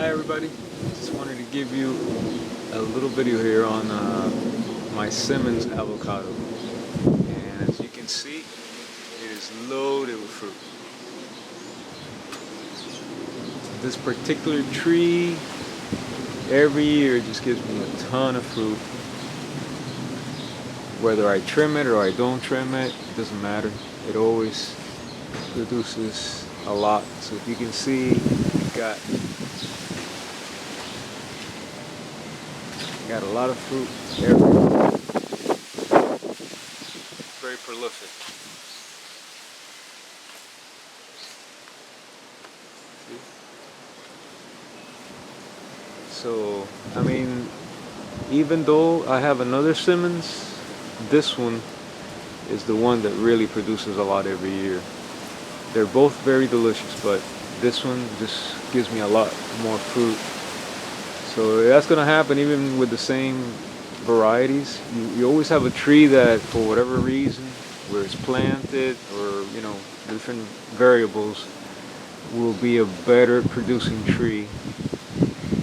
Hi everybody, just wanted to give you a little video here on my Simmonds avocado, and as you can see it is loaded with fruit. This particular tree every year just gives me a ton of fruit. Whether I trim it or I don't trim it, it doesn't matter. It always produces a lot. So if you can see, got a lot of fruit everywhere. Very prolific. See? So, I mean, even though I have another Simmonds, this one is the one that really produces a lot every year. They're both very delicious, but this one just gives me a lot more fruit. So that's going to happen even with the same varieties. You always have a tree that, for whatever reason, where it's planted or, different variables, will be a better producing tree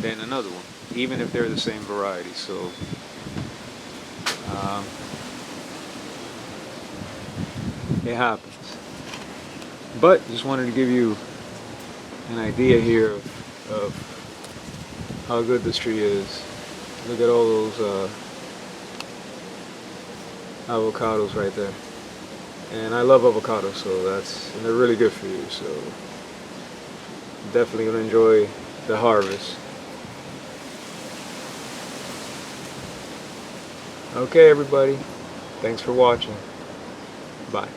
than another one, even if they're the same variety. So it happens. But just wanted to give you an idea here of how good this tree is. Look at all those avocados right there. And I love avocados, so and they're really good for you. So definitely gonna enjoy the harvest. Okay, everybody. Thanks for watching. Bye.